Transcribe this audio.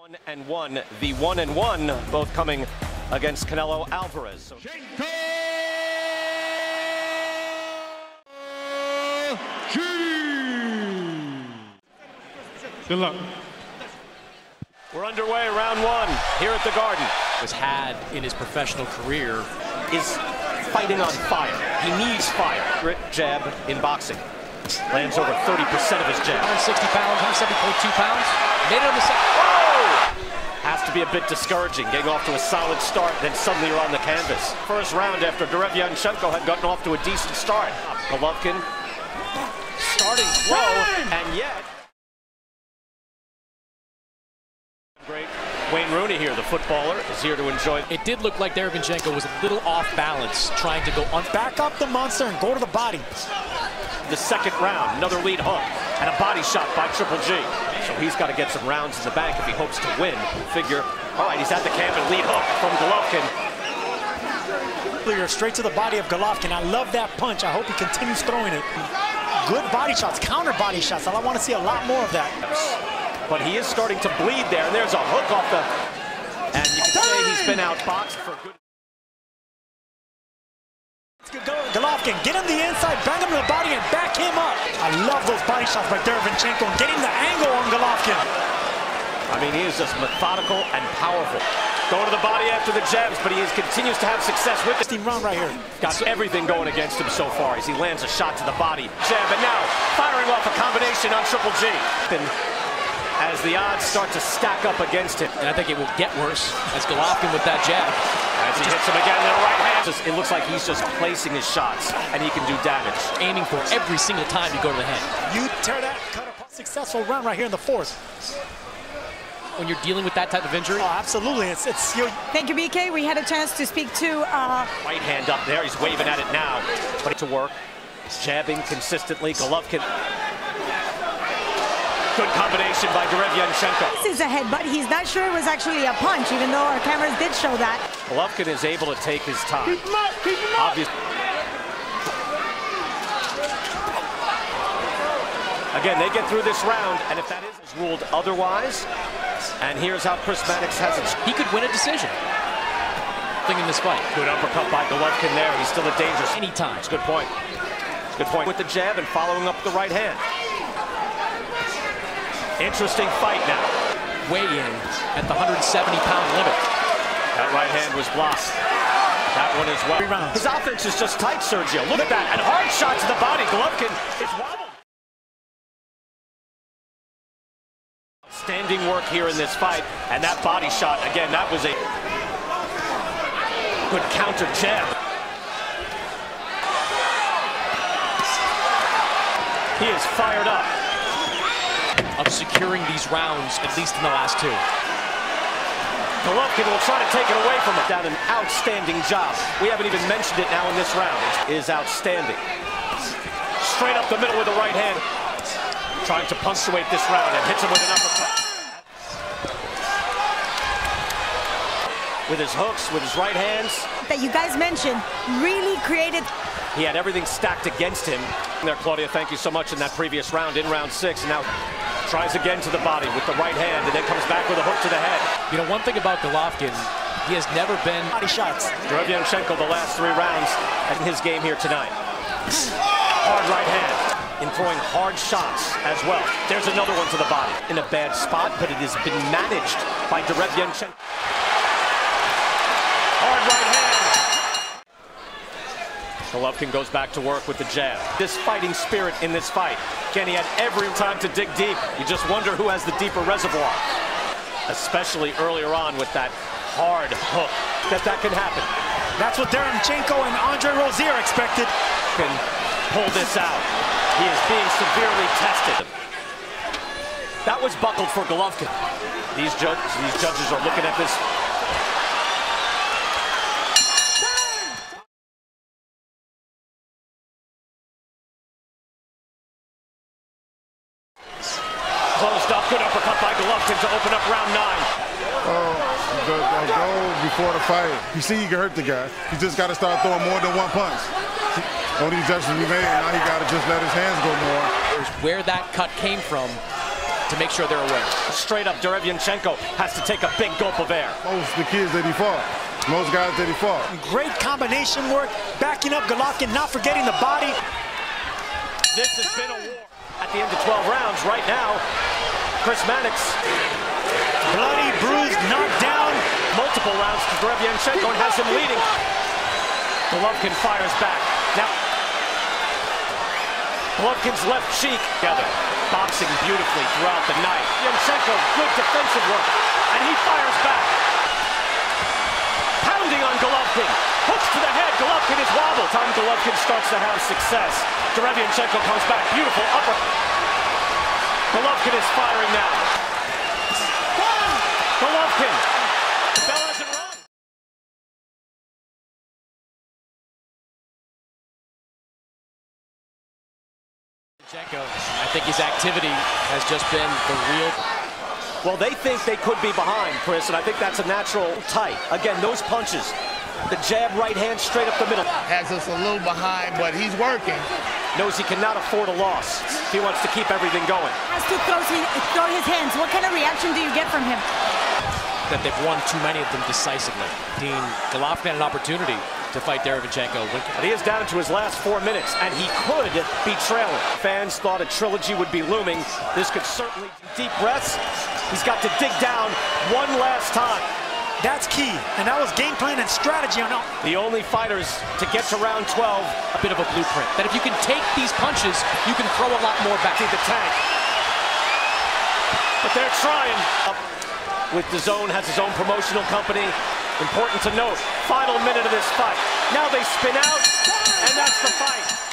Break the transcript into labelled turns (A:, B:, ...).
A: 1-1, the 1-1, both coming against Canelo Alvarez.
B: Good luck.
A: We're underway, round one, here at the Garden.
C: Was had in his professional career.
A: Is fighting on fire. He needs fire. Grit jab in boxing. Lands over 30% of his jab.
C: 160 pounds, 170.2 pounds. Made it on the second.
A: Whoa! Has to be a bit discouraging, getting off to a solid start, then suddenly you're on the canvas. First round after Derevyanchenko had gotten off to a decent start. Golovkin starting slow, and yet... Great. Wayne Rooney here, the footballer, is here to enjoy.
C: It did look like Derevyachenko was a little off balance, trying to go on.
D: Back up the monster and go to the body.
A: The second round, another lead hook, and a body shot by Triple G. So he's got to get some rounds in the bank if he hopes to win. Figure, all right, he's at the camp and lead hook from Golovkin.
D: Clear straight to the body of Golovkin. I love that punch. I hope he continues throwing it. Good body shots, counter body shots. I want to see a lot more of that.
A: But he is starting to bleed there, and there's a hook off the... And you can say he's been outboxed for good...
D: Golovkin, get him the inside, bang him to the body, and back him up. I love those body shots by Derevyanchenko and getting the angle on Golovkin.
A: I mean, he is just methodical and powerful. Going to the body after the jabs, but he continues to have success with it.
D: Team round right here.
A: Got everything going against him so far as he lands a shot to the body. Jab, and now firing off a combination on Triple G. As the odds start to stack up against him.
C: And I think it will get worse as Golovkin with that jab.
A: As he hits him again in the right hand. It looks like he's just placing his shots, and he can do damage.
C: Aiming for every single time you go to the head.
D: You tear that, cut a successful round right here in the fourth.
C: When you're dealing with that type of injury?
D: Oh, absolutely. It's
E: Thank you, BK. We had a chance to speak to...
A: Right hand up there. He's waving at it now. But to work. Jabbing consistently. Golovkin. Good combination by Derevyanchenko.
E: This is a headbutt. He's not sure it was actually a punch, even though our cameras did show that.
A: Golovkin is able to take his time. Obviously. Again, they get through this round, and if that is ruled otherwise, and here's how Chris Mannix has it.
C: He could win a decision. Thing in this fight.
A: Good uppercut by Golovkin there. He's still a dangerous.
C: Anytime.
A: It's a good point. It's a good point with the jab and following up the right hand. Interesting fight now.
C: Weigh in at the 170-pound limit.
A: That right hand was blocked. That one as well. His offense is just tight, Sergio. Look at that. And hard shot to the body. Golovkin is wobbled. Standing work here in this fight. And that body shot, again, that was a good counter jab. He is fired up.
C: Of securing these rounds, at least in the last two.
A: Golovkin will try to take it away from him. Done an outstanding job. We haven't even mentioned it now in this round. It is outstanding. Straight up the middle with the right hand. Trying to punctuate this round and hits him with an uppercut. With his hooks, with his right hands.
E: That you guys mentioned really created...
A: He had everything stacked against him. There, Claudia, thank you so much in that previous round, in round 6. And now tries again to the body with the right hand and then comes back with a hook to the head.
C: You know, one thing about Golovkin, he has never been...
D: Body shots.
A: Derevyanchenko, the last 3 rounds in his game here tonight. Hard right hand. In throwing hard shots as well. There's another one to the body. In a bad spot, but it has been managed by Derevyanchenko. Hard right hand. Golovkin goes back to work with the jab. This fighting spirit in this fight. Again, he had every time to dig deep. You just wonder who has the deeper reservoir. Especially earlier on with that hard hook. That can happen.
D: That's what Derevyanchenko and Andre Rozier expected.
A: Can pull this out. He is being severely tested. That was buckled for Golovkin. These judges are looking at this. Closed up, good uppercut by Golovkin to open up round 9.
B: The goal before the fight, you see you can hurt the guy. You just got to start throwing more than one punch. All these adjustments we made, now he got to just let his hands go more.
C: Where that cut came from, to make sure they're aware.
A: Straight up, Derevyanchenko has to take a big gulp of air.
B: Most of the kids that he fought, most guys that he fought.
D: Great combination work, backing up Golovkin, not forgetting the body.
A: This has been a war. At the end of 12 rounds, right now, Chris Mannix.
D: Bloody, bruised, knocked down.
A: Multiple rounds to Derevyanchenko and has him leading. Golovkin fires back. Now, Golovkin's left cheek together. Boxing beautifully throughout the night. Derevyanchenko, good defensive work. And he fires back. Pounding on Golovkin. Hooks to the head. Golovkin is wobbled. Time Golovkin starts to have success. Derevyanchenko comes back. Beautiful upper. Golovkin is firing now. Golovkin. Bell hasn't run.
C: I think his activity has just been the real.
A: Well, they think they could be behind, Chris, and I think that's a natural tight. Again, those punches. The jab, right hand, straight up the middle.
F: Has us a little behind, but he's working.
A: Knows he cannot afford a loss if he wants to keep everything going.
E: Has to throw his hands. What kind of reaction do you get from him?
C: That they've won too many of them decisively. Dean Golovkin had an opportunity to fight Derevyachenko.
A: But he is down to his last 4 minutes, and he could be trailing. Fans thought a trilogy would be looming. This could certainly deep breaths. He's got to dig down one last time.
D: That's key, and that was game plan and strategy on all.
A: The only fighters to get to round 12.
C: A bit of a blueprint. That if you can take these punches, you can throw a lot more back.
A: See the tank. But they're trying. With DAZN has his own promotional company. Important to note, final minute of this fight. Now they spin out, and that's the fight.